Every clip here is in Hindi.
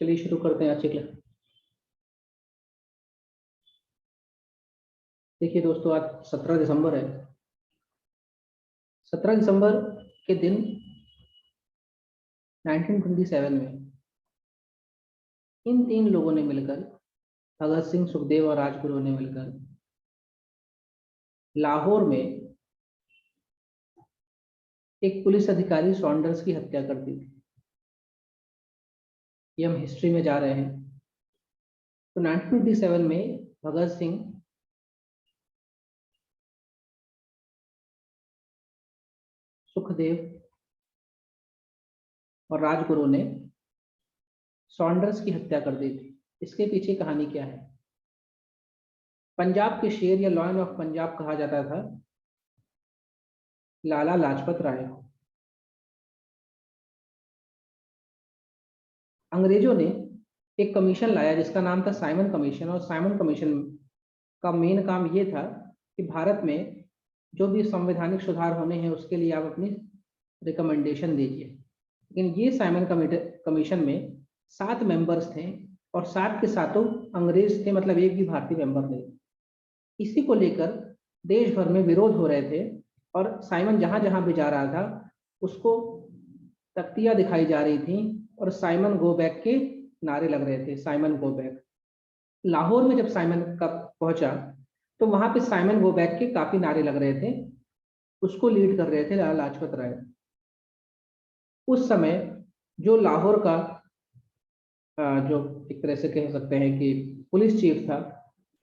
चलिए शुरू करते हैं आज की क्लास। देखिए दोस्तों, आज 17 दिसंबर है। 17 दिसंबर के दिन 1927 में इन तीन लोगों ने मिलकर, भगत सिंह, सुखदेव और राजगुरु ने मिलकर लाहौर में एक पुलिस अधिकारी सॉन्डर्स की हत्या कर दी थी। ये हम हिस्ट्री में जा रहे हैं। तो 1927 में भगत सिंह, सुखदेव और राजगुरु ने सॉन्डर्स की हत्या कर दी थी। इसके पीछे कहानी क्या है? पंजाब के शेर या लॉयन ऑफ पंजाब कहा जाता था लाला लाजपत राय को। अंग्रेजों ने एक कमीशन लाया जिसका नाम था साइमन कमीशन, और साइमन कमीशन का मेन काम ये था कि भारत में जो भी संवैधानिक सुधार होने हैं उसके लिए आप अपनी रिकमेंडेशन दीजिए। लेकिन ये साइमन कमीशन में 7 मेंबर्स थे और 7 के सातों अंग्रेज थे, मतलब एक भी भारतीय मेंबर नहीं। इसी को लेकर देश भर में विरोध हो रहे थे और साइमन जहां जहां भी जा रहा था उसको तख्तियां दिखाई जा रही थी और साइमन गो बैक के नारे लग रहे थे। Simon go back. लाहौर में जब साइमन का पहुंचा तो वहां पे साइमन गो बैक के काफी नारे लग रहे थे। उसको लीड कर रहे थे लाला लाजपत राय। उस समय जो लाहौर का जो एक तरह से कह सकते हैं कि पुलिस चीफ था,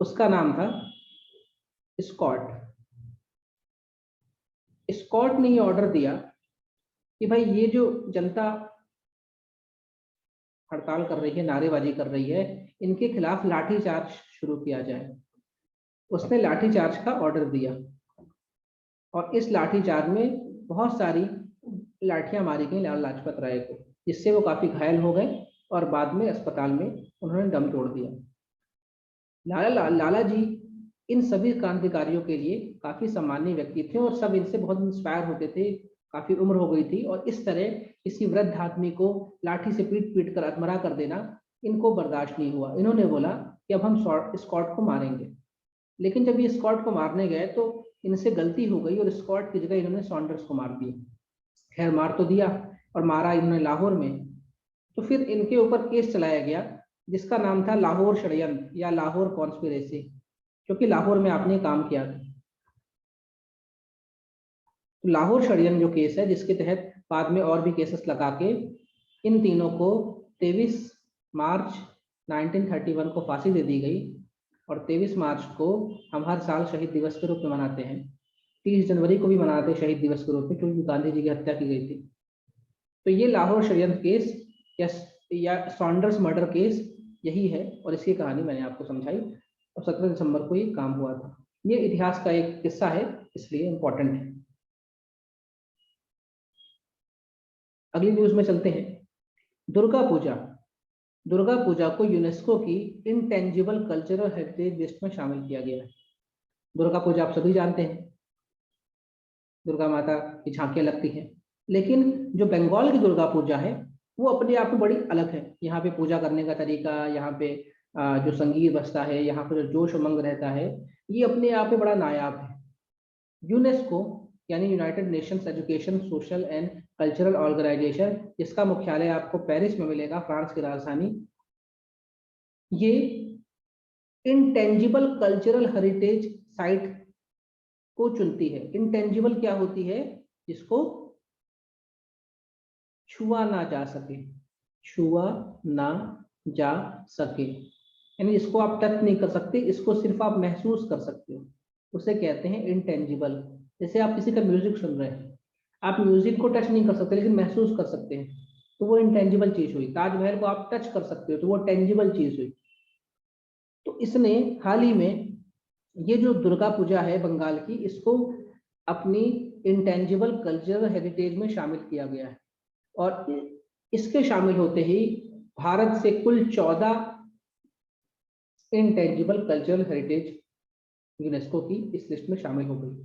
उसका नाम था स्कॉट। स्कॉट ने ये ऑर्डर दिया कि भाई ये जो जनता हड़ताल कर रही है, नारेबाजी कर रही है, इनके खिलाफ लाठीचार्ज शुरू किया जाए। उसने लाठीचार्ज का ऑर्डर दिया और इस लाठीचार्ज में बहुत सारी लाठियां मारी गई लाला लाजपत राय को, जिससे वो काफी घायल हो गए और बाद में अस्पताल में उन्होंने दम तोड़ दिया। लाला जी इन सभी क्रांतिकारियों के लिए काफी सम्मानीय व्यक्ति थे और सब इनसे बहुत इंस्पायर होते थे। काफी उम्र हो गई थी और इस तरह किसी वृद्ध आदमी को लाठी से पीट पीट कर अधमरा कर देना इनको बर्दाश्त नहीं हुआ। इन्होंने बोला कि अब हम स्कॉट को मारेंगे। लेकिन जब ये स्कॉट को मारने गए तो इनसे गलती हो गई और स्कॉट की जगह इन्होंने सॉन्डर्स को मार दिया। खैर, मार तो दिया और मारा इन्होंने लाहौर में। तो फिर इनके ऊपर केस चलाया गया जिसका नाम था लाहौर षड्यंत्र या लाहौर कॉन्स्पिरेसी, क्योंकि लाहौर में आपने काम किया था। तो लाहौर षड्यंत्र जो केस है, जिसके तहत बाद में और भी केसेस लगा के इन तीनों को 23 मार्च 1931 को फांसी दे दी गई। और 23 मार्च को हम हर साल शहीद दिवस के रूप में मनाते हैं। 30 जनवरी को भी मनाते हैं शहीद दिवस के रूप में, क्योंकि गांधी जी की हत्या की गई थी। तो ये लाहौर षड्यंत्र केस या सॉन्डर्स मर्डर केस यही है और इसकी कहानी मैंने आपको समझाई। और 17 दिसंबर को ये काम हुआ था। ये इतिहास का एक किस्सा है, इसलिए इंपॉर्टेंट है। अगली न्यूज में चलते हैं। दुर्गा पूजा। दुर्गा पूजा को यूनेस्को की इंटेंजिबल कल्चरल हेरिटेज लिस्ट में शामिल किया गया है। दुर्गा पूजा आप सभी जानते हैं, दुर्गा माता की झांकियां लगती हैं। लेकिन जो बंगाल की दुर्गा पूजा है वो अपने आप में बड़ी अलग है। यहाँ पे पूजा करने का तरीका, यहाँ पे जो संगीत बजता है, यहाँ पे जो जोश उमंग रहता है, ये अपने आप में बड़ा नायाब है। यूनेस्को यानी United Nations education, social and cultural organisation, जिसका मुख्यालय आपको पेरिस में मिलेगा, फ्रांस की राजधानी, ये इंटेंजिबल कल्चरल हेरिटेज साइट को चुनती है। इंटेंजिबल क्या होती है? जिसको छुआ ना जा सके, छुआ ना जा सके, यानी इसको आप टच नहीं कर सकते, इसको सिर्फ आप महसूस कर सकते हो, उसे कहते हैं इंटेंजिबल। जैसे आप किसी का म्यूजिक सुन रहे हैं, आप म्यूजिक को टच नहीं कर सकते लेकिन महसूस कर सकते हैं, तो वो इंटेंजिबल चीज हुई। ताजमहल को आप टच कर सकते हो तो वो टेंजिबल चीज हुई। तो इसने हाल ही में ये जो दुर्गा पूजा है बंगाल की, इसको अपनी इंटेंजिबल कल्चरल हेरिटेज में शामिल किया गया है। और इसके शामिल होते ही भारत से कुल 14 इंटेंजिबल कल्चरल हेरिटेज यूनेस्को की इस लिस्ट में शामिल हो गई।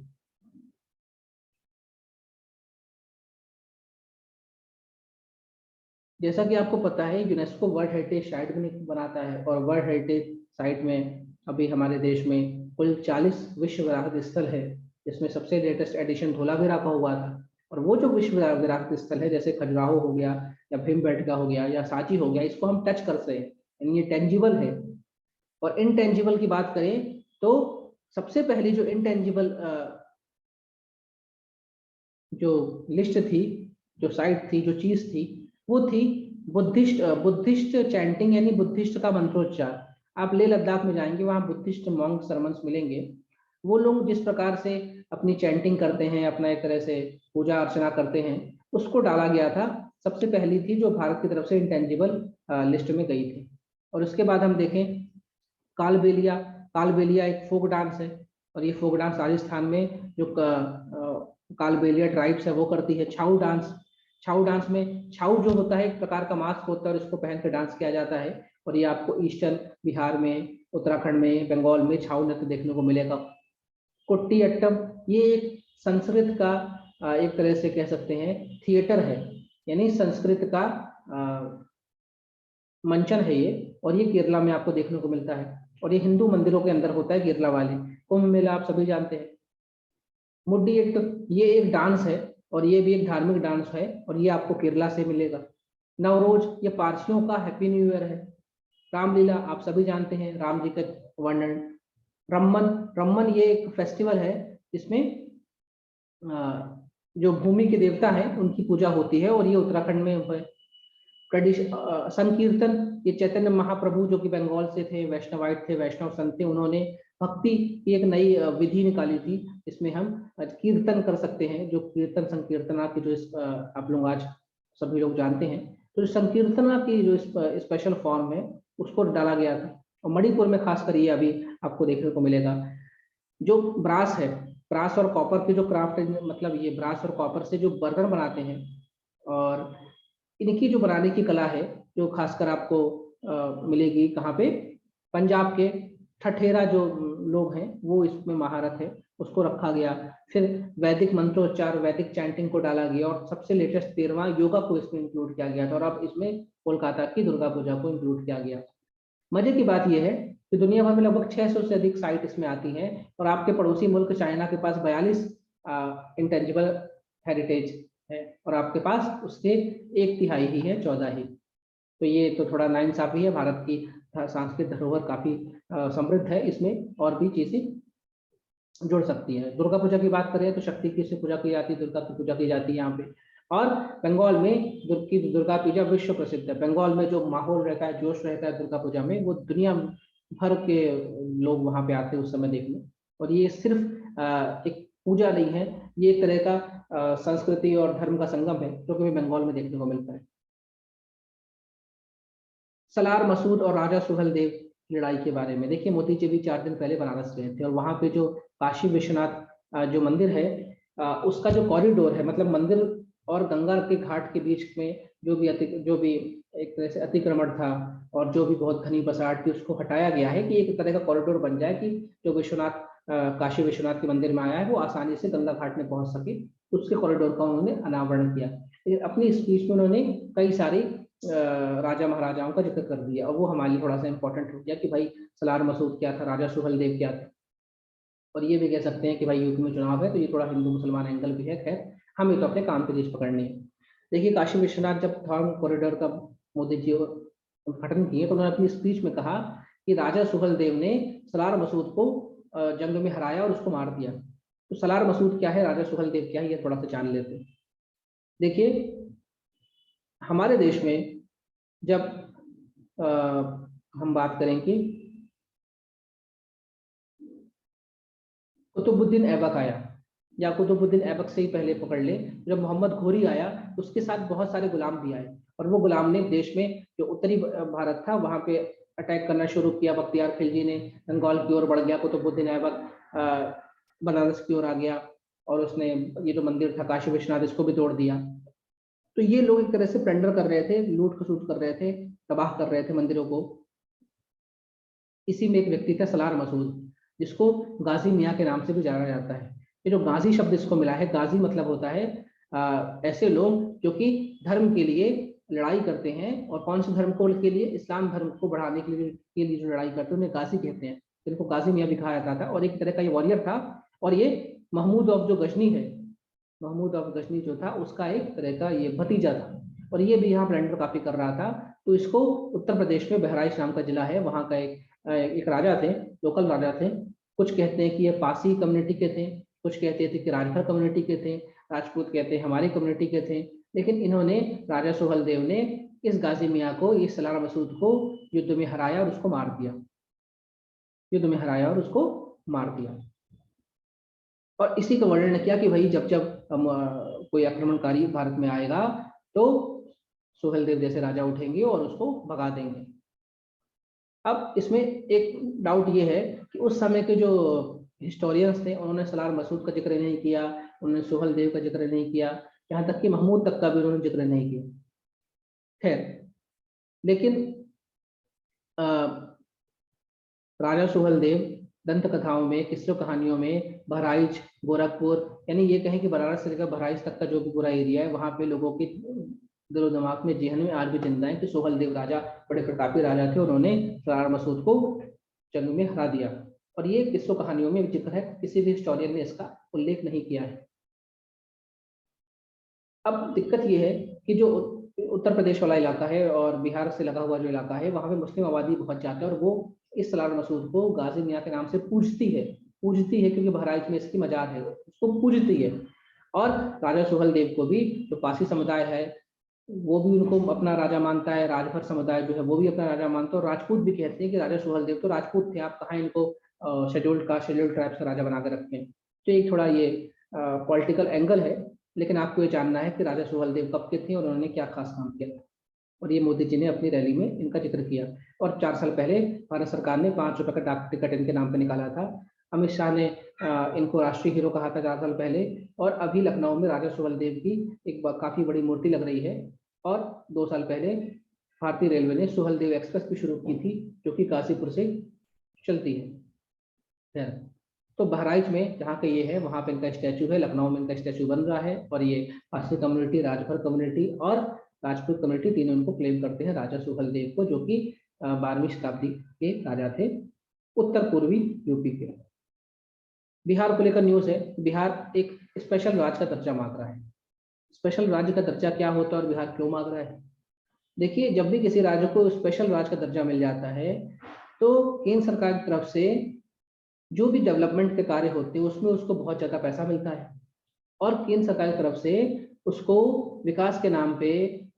जैसा कि आपको पता है यूनेस्को वर्ल्ड हेरिटेज साइट भी बनाता है, और वर्ल्ड हेरिटेज साइट में अभी हमारे देश में कुल 40 विश्व विरासत स्थल है, जिसमें सबसे लेटेस्ट एडिशन धोलावीरा का हुआ था। और वो जो विश्व विरासत स्थल है, जैसे खजुराहो हो गया या भीमबेटका हो गया या सांची हो गया, इसको हम टच कर सकते हैं, यानी ये टेंजिबल है। और इनटेंजिबल की बात करें तो सबसे पहली जो इनटेंजिबल जो लिस्ट थी, जो साइट थी, जो चीज थी, वो थी बुद्धिस्ट चैंटिंग, यानी बुद्धिस्ट का मंत्रोच्चार। आप लेह लद्दाख में जाएंगे, वहां बुद्धिस्ट मॉन्क सरमन्स मिलेंगे। वो लोग जिस प्रकार से अपनी चैंटिंग करते हैं, अपना एक तरह से पूजा अर्चना करते हैं, उसको डाला गया था। सबसे पहली थी जो भारत की तरफ से इंटेंजिबल लिस्ट में गई थी। और उसके बाद हम देखें कालबेलिया। कालबेलिया एक फोक डांस है, और ये फोक डांस राजस्थान में जो कालबेलिया ट्राइब्स है वो करती है। छाऊ डांस, छाऊ डांस में छाऊ जो होता है एक प्रकार का मास्क होता है, और इसको पहन कर डांस किया जाता है। और ये आपको ईस्टर्न बिहार में, उत्तराखंड में, बंगाल में छाऊ नृत्य देखने को मिलेगा। कुट्टी अट्टम, ये एक संस्कृत का एक तरह से कह सकते हैं थिएटर है, यानी संस्कृत का मंचन है ये। और ये केरला में आपको देखने को मिलता है, और ये हिंदू मंदिरों के अंदर होता है केरला वाले। कुंभ मेला आप सभी जानते हैं। मुड्डियट्टू, ये एक डांस है, और ये भी एक धार्मिक डांस है, और ये आपको केरला से मिलेगा। नवरोज, ये पारसियों का हैप्पी न्यू ईयर है। रामलीला आप सभी जानते हैं, राम जी का वर्णन। रम्मन, रम्मन ये एक फेस्टिवल है जिसमें जो भूमि के देवता हैं उनकी पूजा होती है, और ये उत्तराखंड में है। संकीर्तन, ये चैतन्य महाप्रभु जो कि बंगाल से थे, वैष्णवाइट थे, वैष्णव संत थे, उन्होंने भक्ति की एक नई विधि निकाली थी, जिसमें हम कीर्तन कर सकते हैं। जो कीर्तन संकीर्तना की जो आप लोग आज सभी लोग जानते हैं, तो संकीर्तना की जो स्पेशल फॉर्म है उसको डाला गया था। और मणिपुर में खासकर ये अभी आपको देखने को मिलेगा। जो ब्रास है, ब्रास और कॉपर की जो क्राफ्ट है, मतलब ये ब्रास और कॉपर से जो बर्तन बनाते हैं, और इनकी जो बनाने की कला है जो खासकर आपको मिलेगी कहाँ पे, पंजाब के ठठेरा जो लोग हैं वो इसमें महारत है, उसको रखा गया। फिर वैदिक मंत्रोच्चार, वैदिक चैंटिंग को डाला गया, और सबसे लेटेस्ट 13वां योगा को इसमें इंक्लूड किया गया था। और अब इसमें कोलकाता की दुर्गा पूजा को इंक्लूड किया गया। मजे की बात यह है कि दुनिया भर में लगभग 600 से अधिक साइट इसमें आती हैं, और आपके पड़ोसी मुल्क चाइना के पास 42 इंटेंजिबल हेरिटेज है, और आपके पास उसके 1/3 ही है, 14 ही। तो ये तो थोड़ा नाइंसाफी है। भारत की सांस्कृतिक धरोहर काफी समृद्ध है, इसमें और भी चीजें जुड़ सकती है। दुर्गा पूजा की बात करें तो शक्ति की से पूजा की जाती है, दुर्गा की पूजा की जाती है यहाँ पे। और बंगाल में दुर्गा पूजा विश्व प्रसिद्ध है। बंगाल में जो माहौल रहता है, जोश रहता है दुर्गा पूजा में, वो दुनिया भर के लोग वहां पे आते हैं उस समय देखने। और ये सिर्फ एक पूजा नहीं है, ये एक तरह का संस्कृति और धर्म का संगम है, जो कि बंगाल में देखने को मिलता है। सलार मसूद और राजा सुहेलदेव की लड़ाई के बारे में देखिए, मोदी जी भी 4 दिन पहले बनारस गए थे, और वहां पे जो काशी विश्वनाथ जो मंदिर है, उसका जो कॉरिडोर है, मतलब मंदिर और गंगा के घाट के बीच में जो भी एक तरह से अतिक्रमण था, और जो भी बहुत घनी बसाहट थी, उसको हटाया गया है कि एक तरह का कॉरिडोर बन जाए कि जो विश्वनाथ काशी विश्वनाथ के मंदिर में आया है वो आसानी से गंगा घाट में पहुंच सके। उसके कॉरिडोर का उन्होंने अनावरण किया। लेकिन अपनी स्पीच में उन्होंने कई सारी राजा महाराजाओं का जिक्र कर दिया, और वो हमारे लिए थोड़ा सा इंपॉर्टेंट हो गया कि भाई सलार मसूद क्या था, राजा सुहेलदेव क्या था। और ये भी कह सकते हैं कि भाई यूपी में चुनाव है तो ये थोड़ा हिंदू मुसलमान एंगल भी है। खैर, हमें तो अपने काम की चीज पकड़नी है। देखिए, काशी विश्वनाथ जब धर्म कॉरिडोर का मोदी जी उद्घाटन किए, तो उन्होंने अपनी स्पीच में कहा कि राजा सुहेलदेव ने सलार मसूद को जंग में हराया और उसको मार दिया। तो सलार मसूद क्या है, राजा सुहेलदेव क्या है, ये थोड़ा सा जान लेते हैं। देखिए, हमारे देश में जब हम बात करें कि कुतुबुद्दीन ऐबक आया, या कुतुबुद्दीन ऐबक से ही पहले पकड़ ले, जब मोहम्मद घोरी आया उसके साथ बहुत सारे गुलाम भी आए, और वो गुलाम ने देश में जो उत्तरी भारत था वहां पे अटैक करना शुरू किया। बख्तियार खिलजी ने बंगाल की ओर बढ़ गया, कुतुबुद्दीन ऐबक बनारस की ओर आ गया, और उसने ये जो मंदिर था काशी विश्वनाथ, इसको भी तोड़ दिया। तो ये लोग एक तरह से प्लंडर कर रहे थे, लूट खसूट कर रहे थे, तबाह कर रहे थे मंदिरों को। इसी में एक व्यक्ति था सलार मसूद, जिसको गाजी मियाँ के नाम से भी जाना जाता है। ये जो गाजी शब्द इसको मिला है, गाजी मतलब होता है ऐसे लोग जो कि धर्म के लिए लड़ाई करते हैं, और कौन से धर्म को के लिए, इस्लाम धर्म को बढ़ाने के लिए जो लड़ाई करते हैं उन्हें गाजी कहते हैं। इनको गाजी मियाँ भी कहा जाता था, और एक तरह का ये वॉरियर था। और ये महमूद ऑफ जो गजनी है, महमूद ऑफ गजनी जो था उसका एक तरह का ये भतीजा था, और ये भी यहाँ प्लैंडर काफी कर रहा था। तो इसको उत्तर प्रदेश में बहराइच नाम का जिला है, वहाँ का एक राजा थे, लोकल राजा थे। कुछ कहते हैं कि ये पासी कम्युनिटी के थे, कुछ कहते थे कि राजभर कम्युनिटी के थे, राजपूत कहते हैं हमारी कम्युनिटी के थे। लेकिन इन्होंने, राजा सुहेलदेव ने इस गाजी मियाँ को, इस सलार मसूद को युद्ध में हराया और उसको मार दिया, युद्ध में हराया और उसको मार दिया। और इसी का वर्णन किया कि भाई जब जब कोई आक्रमणकारी भारत में आएगा तो सुहेलदेव जैसे राजा उठेंगे और उसको भगा देंगे। अब इसमें एक डाउट ये है कि उस समय के जो हिस्टोरियंस थे उन्होंने सलार मसूद का जिक्र नहीं किया, उन्होंने सुहेलदेव का जिक्र नहीं किया, यहाँ तक कि महमूद तक का भी उन्होंने जिक्र नहीं किया। खैर, लेकिन राजा सुहेलदेव दंत कथाओं में, किस्सों कहानियों में बहराइच, गोरखपुर, यानी ये कहें कि बनारस से लेकर बहराइच तक का जो भी पूरा एरिया है, वहाँ पे लोगों के दिलो दिमाग में, जेहन में आज भी जिंदा है कि सुहेलदेव राजा बड़े प्रतापी राजा थे, उन्होंने सलार मसूद को जंग में हरा दिया। और ये किस्सों कहानियों में जिक्र है, किसी भी हिस्टोरियन ने इसका उल्लेख नहीं किया है। अब दिक्कत ये है कि जो उत्तर प्रदेश वाला इलाका है और बिहार से लगा हुआ जो इलाका है, वहाँ पे मुस्लिम आबादी बहुत ज्यादा है, और वो इस सलार मसूद को गाजी मियाँ के नाम से पूजती है क्योंकि बहराइच में इसकी मजार है, उसको पूजती है। और राजा सुहेलदेव को भी जो पासी समुदाय है वो भी उनको अपना राजा मानता है, राजभर समुदाय जो है वो भी अपना राजा मानता है, और राजपूत भी कहते हैं कि राजा सुहेलदेव तो राजपूत थे, आप कहाँ इनको शेड्यूल्ड कास्ट, शेड्यूल्ड ट्राइब्स का राजा बना कर रखे हैं। तो एक थोड़ा ये पॉलिटिकल एंगल है, लेकिन आपको ये जानना है कि राजा सुहेलदेव कब के थे और उन्होंने क्या खास काम किया, और ये मोदी जी ने अपनी रैली में इनका जिक्र किया। और 4 साल पहले भारत सरकार ने 5 रुपए का डाक टिकट इनके नाम पे निकाला था। अमित शाह ने इनको राष्ट्रीय हीरो कहा था 4 साल पहले, और अभी लखनऊ में राजा सुहेलदेव की एक काफी बड़ी मूर्ति लग रही है। और 2 साल पहले भारतीय रेलवे ने सुहेलदेव एक्सप्रेस भी शुरू की थी, जो कि गाजीपुर से चलती है। तो बहराइच में जहाँ पे ये है वहाँ पे इनका स्टैचू है, लखनऊ में इनका स्टैचू बन रहा है, और ये पासी कम्युनिटी, राजभर कम्युनिटी और राजपूत कम्युनिटी तीनों इनको क्लेम करते हैं राजा सुहेलदेव को, जो कि 12वीं शताब्दी के राजा थे, उत्तर पूर्वी यूपी के। बिहार को लेकर न्यूज है, बिहार एक स्पेशल राज्य का दर्जा मांग रहा है। स्पेशल राज्य का दर्जा क्या होता है और बिहार क्यों मांग रहा है? देखिए, जब भी किसी राज्य को स्पेशल राज्य का दर्जा मिल जाता है तो केंद्र सरकार की तरफ से जो भी डेवलपमेंट के कार्य होते हैं उसमें उसको बहुत ज्यादा पैसा मिलता है, और केंद्र सरकार की तरफ से उसको विकास के नाम पे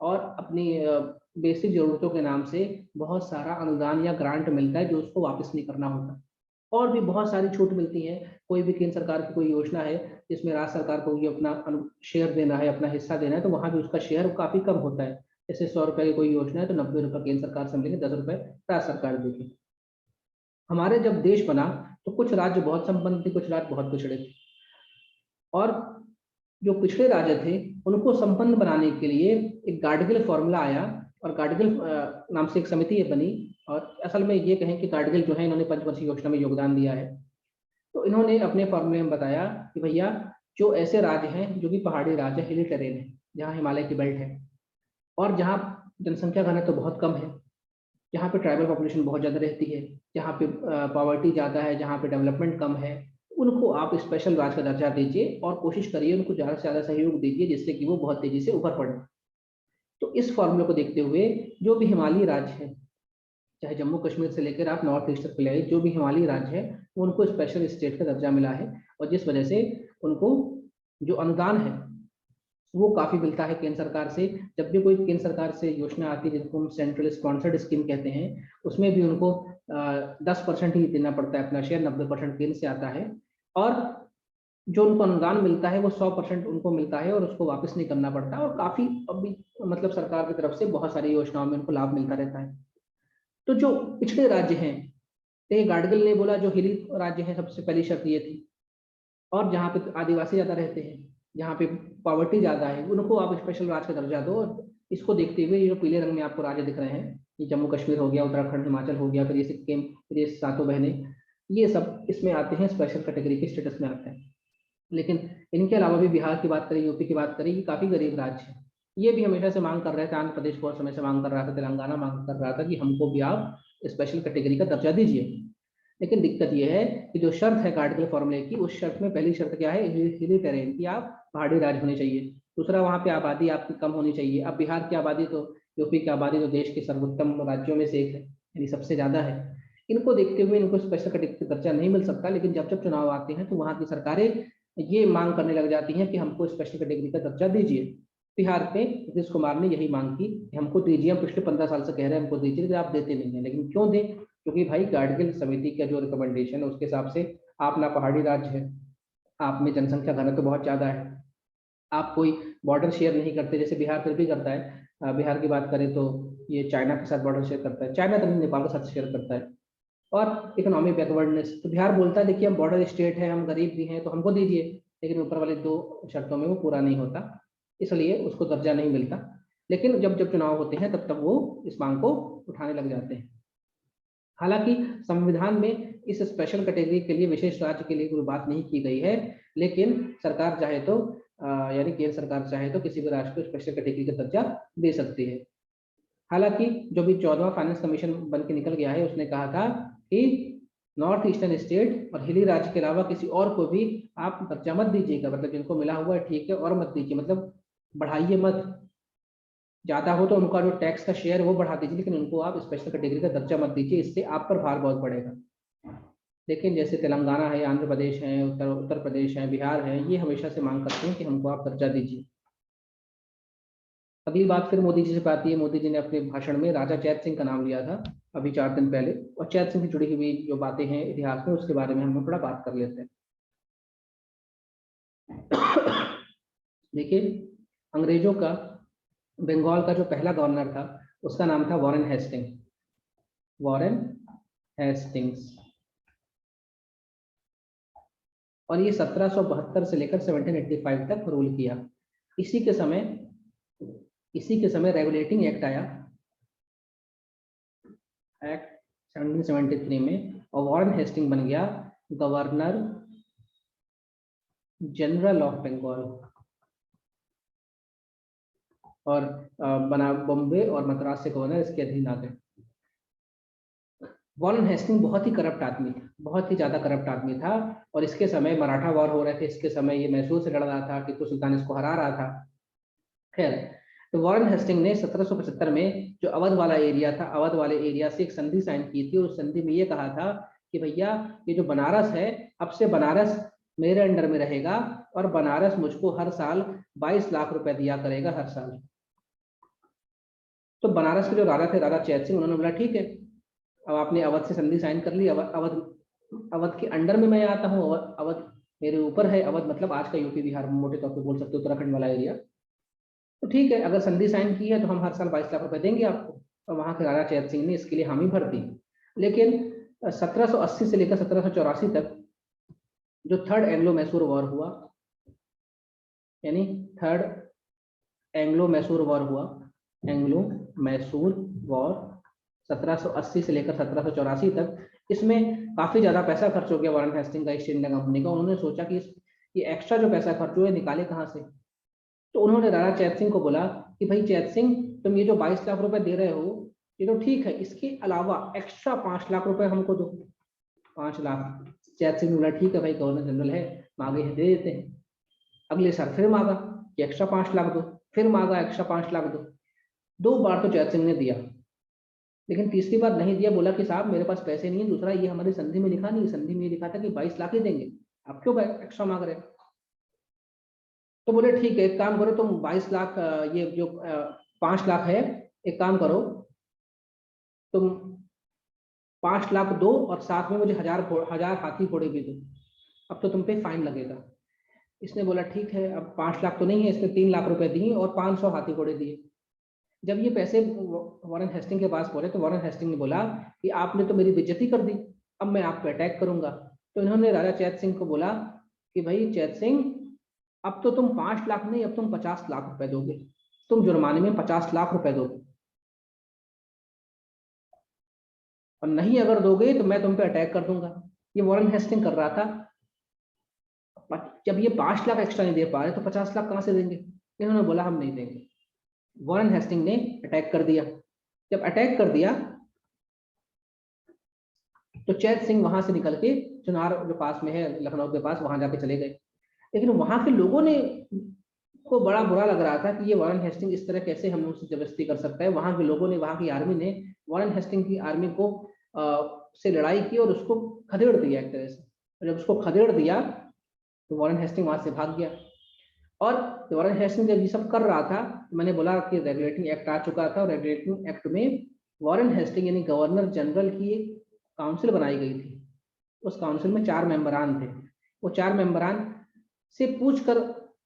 और अपनी बेसिक जरूरतों के नाम से बहुत सारा अनुदान या ग्रांट मिलता है जो उसको वापस नहीं करना होता। और भी बहुत सारी छूट मिलती है। कोई भी केंद्र सरकार की कोई योजना है जिसमें राज्य सरकार को ये अपना शेयर देना है, अपना हिस्सा देना है, तो वहां भी उसका शेयर काफी कम होता है। जैसे 100 रुपए की कोई योजना है तो 90 रुपए केंद्र सरकार से मिलेंगे, 10 रुपए राज्य सरकार देगी। हमारे जब देश बना तो कुछ राज्य बहुत संपन्न थे, कुछ राज्य बहुत पिछड़े थे, और जो पिछड़े राज्य थे उनको संपन्न बनाने के लिए एक गाडगिल फॉर्मूला आया, और गाडगिल नाम से एक समिति ये बनी। और असल में ये कहें कि गाडगिल जो है इन्होंने पंचवर्षीय योजना में योगदान दिया है। तो इन्होंने अपने फॉर्मूले में बताया कि भैया जो ऐसे राज्य हैं जो कि पहाड़ी राज्य, हिली टेरेन है, जहाँ हिमालय की बेल्ट है, और जहाँ जनसंख्या घनत्व तो बहुत कम है, जहाँ पे ट्राइबल पॉपुलेशन बहुत ज़्यादा रहती है, जहाँ पे पॉवर्टी ज़्यादा है, जहाँ पे डेवलपमेंट कम है, उनको आप स्पेशल राज्य का दर्जा दीजिए और कोशिश करिए उनको ज़्यादा से ज़्यादा सहयोग दीजिए जिससे कि वो बहुत तेजी से उभर पड़े। तो इस फॉर्मूले को देखते हुए जो भी हिमालयी राज्य है, चाहे जम्मू कश्मीर से लेकर आप नॉर्थ ईस्ट तक ले, जो भी हिमालयी राज्य है उनको स्पेशल स्टेट का दर्जा मिला है, और जिस वजह से उनको जो अनुदान है वो काफी मिलता है केंद्र सरकार से। जब भी कोई केंद्र सरकार से योजना आती है जिसको हम सेंट्रल स्पॉन्सर्ड स्कीम कहते हैं, उसमें भी उनको 10% ही देना पड़ता है अपना शेयर, 90% केंद्र से आता है, और जो उनको अनुदान मिलता है वो 100% उनको मिलता है और उसको वापस नहीं करना पड़ता। और काफी अभी मतलब सरकार की तरफ से बहुत सारी योजनाओं में उनको लाभ मिलता रहता है। तो जो पिछड़े राज्य हैं, ये गाडगिल ने बोला जो हिली राज्य है सबसे पहली शर्त ये थी, और जहाँ पे आदिवासी ज्यादा रहते हैं, जहाँ पे पॉवर्टी ज्यादा है, उनको आप स्पेशल राज्य का दर्जा दो। इसको देखते हुए ये जो पीले रंग में आपको राज्य दिख रहे हैं, ये जम्मू कश्मीर हो गया, उत्तराखंड, हिमाचल हो गया, फिर ये सिक्किम, फिर ये सातों बहने, ये सब इसमें आते हैं, स्पेशल कैटेगरी के स्टेटस में आते हैं। लेकिन इनके अलावा भी बिहार की बात करें, यूपी की बात करें, ये काफी गरीब राज्य है, ये भी हमेशा से मांग कर रहे थे, आंध्र प्रदेश बहुत समय से मांग कर रहा था, तेलंगाना मांग कर रहा था कि हमको भी आप स्पेशल कैटेगरी का दर्जा दीजिए। लेकिन दिक्कत ये है कि जो शर्त है कार्डिकल फॉर्मूले की, उस शर्त में पहली शर्त क्या है, हिली टेरेन की आप पहाड़ी राज्य होने चाहिए। दूसरा, वहाँ पे आबादी आपकी कम होनी चाहिए। अब बिहार की आबादी तो, यूपी की आबादी तो देश के सर्वोत्तम राज्यों में से एक है, यानी सबसे ज्यादा है। इनको देखते हुए इनको स्पेशल कैटेगरी का दर्जा नहीं मिल सकता। लेकिन जब जब चुनाव आते हैं तो वहाँ की सरकारें ये मांग करने लग जाती हैं कि हमको स्पेशल कैटेगरी का दर्जा दीजिए। बिहार में नीतीश कुमार ने यही मांग की कि हमको दीजिए, हम पिछले 15 साल से कह रहे हैं हमको दीजिए, लेकिन आप देते नहीं है। लेकिन क्यों दें? क्योंकि भाई गाडगिल समिति का जो रिकमेंडेशन है उसके हिसाब से आप ना पहाड़ी राज्य है, आप में जनसंख्या घनत्व तो बहुत ज्यादा है, आप कोई बॉर्डर शेयर नहीं करते, जैसे बिहार फिर भी करता है। बिहार की बात करें तो ये चाइना के साथ बॉर्डर शेयर करता है, चाइना तो नहीं, नेपाल के साथ शेयर करता है। और इकोनॉमिक बैकवर्डनेस, तो बिहार बोलता है देखिए हम बॉर्डर स्टेट है, हम गरीब भी हैं, तो हमको दीजिए। लेकिन ऊपर वाले दो शर्तों में वो पूरा नहीं होता, इसलिए उसको दर्जा नहीं मिलता। लेकिन जब जब चुनाव होते हैं तब तब वो इस मांग को उठाने लग जाते हैं। हालांकि संविधान में इस स्पेशल कैटेगरी के लिए, विशेष राज्य के लिए कोई बात नहीं की गई है। लेकिन सरकार चाहे तो यानी केंद्र सरकार चाहे तो किसी भी राज्य को स्पेशल कैटेगरी का दर्जा दे सकती है। हालांकि जो भी 14वां फाइनेंस कमीशन बन के निकल गया है, उसने कहा था कि नॉर्थ ईस्टर्न स्टेट और हिली राज्य के अलावा किसी और को भी आप दर्जा मत दीजिएगा। मतलब जिनको मिला हुआ है ठीक है, और मत दीजिए, मतलब बढ़ाइए मत। ज्यादा हो तो उनका जो टैक्स का शेयर है वो बढ़ा दीजिए, लेकिन उनको आप स्पेशल कैटेगरी का दर्जा मत दीजिए, इससे आप पर भार बहुत पड़ेगा। लेकिन जैसे तेलंगाना है, आंध्र प्रदेश है, उत्तर प्रदेश है, बिहार है, ये हमेशा से मांग करते हैं कि हमको आप दर्जा दीजिए। अगली बात फिर मोदी जी से आती है। मोदी जी ने अपने भाषण में राजा चैत सिंह का नाम लिया था अभी 4 दिन पहले, और चैत सिंह से जुड़ी हुई जो बातें हैं इतिहास में, उसके बारे में हम थोड़ा बात कर लेते हैं। देखिए, अंग्रेजों का बंगाल का जो पहला गवर्नर था उसका नाम था वॉरेन हेस्टिंग, वॉरेन हेस्टिंग्स। और ये 1772 से लेकर 1785 तक रूल किया। इसी के समय इसी के समय रेगुलेटिंग एक्ट आया, एक्ट 1773 में, और वॉरेन हेस्टिंग बन गया गवर्नर जनरल ऑफ बंगाल। और बना बॉम्बे और मद्रास से गवर्नर इसके अधीन आ गए। वॉरेन हेस्टिंग बहुत ही करप्ट आदमी था, बहुत ही ज्यादा करप्ट आदमी था। और इसके समय मराठा वॉर हो रहे थे, इसके समय ये मैसूर से लड़ रहा था, टीपू सुल्तान इसको हरा रहा था। खैर, तो वॉरेन हेस्टिंग ने 1775 में जो अवध वाला एरिया था, अवध वाले एरिया से एक संधि साइन की थी, और उस संधि में ये कहा था कि भैया ये जो बनारस है, अब से बनारस मेरे अंडर में रहेगा, और बनारस मुझको हर साल 22 लाख रुपए दिया करेगा हर साल। तो बनारस के जो राजा थे, राजा चैत सिंह, उन्होंने बोला ठीक है, अब आपने अवध से संधि साइन कर ली, अवध अवध के अंडर में मैं आता हूँ, अवध अवध मेरे ऊपर है। अवध मतलब आज का यूपी बिहार, मोटे तौर पे बोल सकते हो उत्तराखंड वाला एरिया। तो ठीक है, अगर संधि साइन की है तो हम हर साल 22 लाख रुपए देंगे आपको। और वहां के राजा चैत सिंह ने इसके लिए हामी भर दी। लेकिन 1780 से लेकर 1784 तक जो थर्ड एंग्लो मैसूर वॉर हुआ, यानी थर्ड एंग्लो मैसूर वॉर हुआ, एंग्लो मैसूर वॉर 1780 से लेकर 1784 तक, इसमें काफी ज्यादा पैसा खर्च हो गया वॉरेन हेस्टिंग का, ईस्ट इंडिया कंपनी का। उन्होंने सोचा कि ये एक्स्ट्रा जो पैसा खर्च हुआ है निकाले कहाँ से। तो उन्होंने राजा चैत सिंह को बोला कि भाई चैत सिंह, तुम ये जो 22 लाख रुपए दे रहे हो ये तो ठीक है, इसके अलावा एक्स्ट्रा 5 लाख रुपए हमको दो। 5 लाख। चैत सिंह ने बोला ठीक है भाई, गवर्नर जनरल है, मांगे हैं दे देते हैं। अगले साल फिर मांगा कि एक्स्ट्रा 5 लाख दो, फिर मांगा एक्स्ट्रा 5 लाख दो। 2 बार तो चैत सिंह ने दिया, लेकिन तीसरी बार नहीं दिया। बोला कि साहब मेरे पास पैसे नहीं है, दूसरा ये हमारी संधि में लिखा नहीं, संधि में लिखा था कि 22 लाख ही देंगे, आप क्यों एक्स्ट्रा मांग रहे हैं। तो बोले ठीक है, एक काम करो तुम 22 लाख, ये जो 5 लाख है, एक काम करो तुम 5 लाख दो, और साथ में मुझे 1000 हाथी घोड़े भी दो, अब तो तुम पे फाइन लगेगा। इसने बोला ठीक है, अब 5 लाख तो नहीं है, इसने 3 लाख रुपए दिए और 500 हाथी घोड़े दिए। जब ये पैसे वॉरेन हेस्टिंग के पास पहुंचे तो वॉरेन हेस्टिंग ने बोला कि आपने तो मेरी बेइज्जती कर दी, अब मैं आप पे अटैक करूंगा। तो इन्होंने राजा चैत सिंह को बोला कि भाई चैत सिंह, अब तो तुम 5 लाख नहीं, अब तुम 50 लाख रुपए दोगे, तुम जुर्माने में 50 लाख रुपए दोगे, और नहीं अगर दोगे तो मैं तुम पे अटैक कर दूंगा। ये वॉरेन हेस्टिंग कर रहा था। जब ये 5 लाख एक्स्ट्रा नहीं दे पा रहे तो 50 लाख कहां से देंगे। इन्होंने बोला हम नहीं देंगे। वॉरेन हेस्टिंग ने अटैक कर दिया। जब अटैक कर दिया तो चैत सिंह वहां से निकल के चुनार जो पास में है लखनऊ के पास, वहां जाके चले गए। लेकिन वहां के लोगों ने को बड़ा बुरा लग रहा था कि ये वॉरेन हेस्टिंग इस तरह कैसे हम लोग से जबरदस्ती कर सकता है। वहां के लोगों ने, वहां की आर्मी ने वॉरेन हेस्टिंग की आर्मी को से लड़ाई की और उसको खदेड़ दिया एक तरह से। और जब उसको खदेड़ दिया तो वॉरेन हेस्टिंग वहां से भाग गया। और वॉरेन हेस्टिंग जब ये सब कर रहा था, मैंने बोला कि रेगुलेटिंग एक्ट आ चुका था, और रेगुलेटिंग एक्ट में वॉरेन हेस्टिंग यानी गवर्नर जनरल की एक काउंसिल बनाई गई थी। उस काउंसिल में 4 मेंबरान थे। वो 4 मेंबरान से पूछकर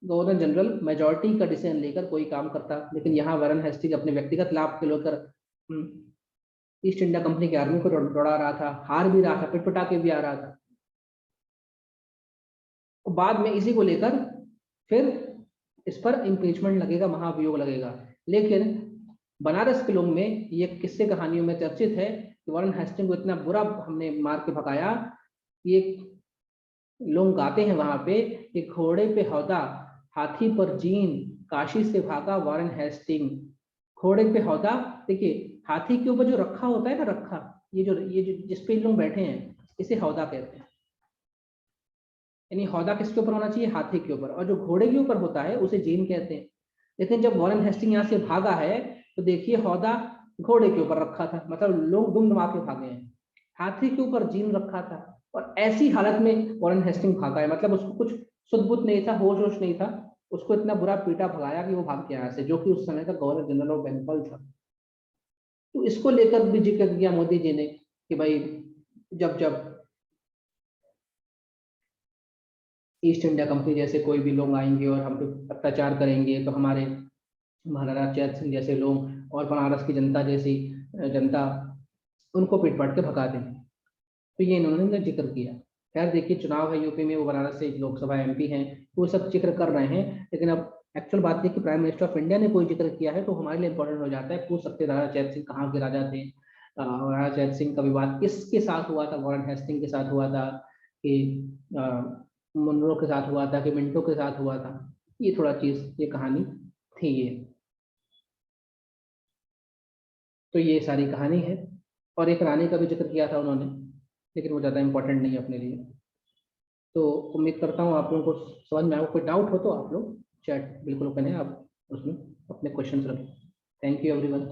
गवर्नर जनरल मेजॉरिटी का डिसीजन लेकर कोई काम करता। लेकिन यहाँ वॉरेन हेस्टिंग अपने व्यक्तिगत लाभ के लेकर ईस्ट इंडिया कंपनी की आर्मी को दौड़ा रहा था, हार भी रहा था, पिटपिटा के भी आ रहा था। तो बाद में इसी को लेकर फिर इस पर इम्पीचमेंट लगेगा, महाभियोग लगेगा। लेकिन बनारस के लोग में ये किस्से कहानियों में चर्चित है कि वॉरेन हेस्टिंग को इतना बुरा हमने मार के भगाया। ये लोग गाते हैं वहां पे कि घोड़े पे हौदा, हाथी पर जीन, काशी से भागा वॉरेन हेस्टिंग। घोड़े पे हौदा, देखिए हाथी के ऊपर जो रखा होता है ना, रखा, ये जो जिस पे लोग बैठे हैं, इसे हौदा कहते हैं। यानी हौदा किसके ऊपर होना चाहिए? हाथी के ऊपर। और जो घोड़े के ऊपर होता है उसे जीन कहते हैं। लेकिन जब वॉरेन हेस्टिंग यहाँ से भागा है तो देखिए हौदा घोड़े के ऊपर रखा था, मतलब लोग दुम दमा के भागे हैं। हाथी के ऊपर जीन रखा था और ऐसी हालत में वॉरेन हेस्टिंग भागा है, मतलब उसको कुछ सुध-बुध नहीं था, होश होश नहीं था। उसको इतना बुरा पीटा भगाया कि वो भाग गया यहाँ से, जो कि उस समय का गवर्नर जनरल ऑफ बंगाल था। तो इसको लेकर भी जिक्र किया मोदी जी ने कि भाई जब जब ईस्ट इंडिया कंपनी जैसे कोई भी लोग आएंगे और हम पे अत्याचार करेंगे तो हमारे महाराणा चैत सिंह जैसे लोग और बनारस की जनता जैसी जनता उनको पीट पाट के भगा दें। तो ये इन्होंने जिक्र किया। खैर देखिए, चुनाव है यूपी में, वो बनारस से लोकसभा एमपी हैं, तो वो सब जिक्र कर रहे हैं। लेकिन अब एक्चुअल बात है कि प्राइम मिनिस्टर ऑफ इंडिया ने कोई जिक्र किया है तो हमारे लिए इंपॉर्टेंट हो जाता है। पूछ सकते हैं राजा चैत सिंह कहाँ के राजा थे, राजा चैत सिंह का विवाद किसके साथ हुआ था? वॉरेन हेस्टिंग के साथ हुआ था कि मुनरो के साथ हुआ था कि मिंटो के साथ हुआ था? ये थोड़ा चीज, ये कहानी थी ये। तो ये सारी कहानी है। और एक रानी का भी जिक्र किया था उन्होंने, लेकिन वो ज़्यादा इम्पोर्टेंट नहीं है अपने लिए। तो उम्मीद करता हूँ आप लोगों को समझ में आया। कोई डाउट हो तो आप लोग चैट बिल्कुल ओपन है, आप उसमें अपने क्वेश्चन रखें। Thank you everyone.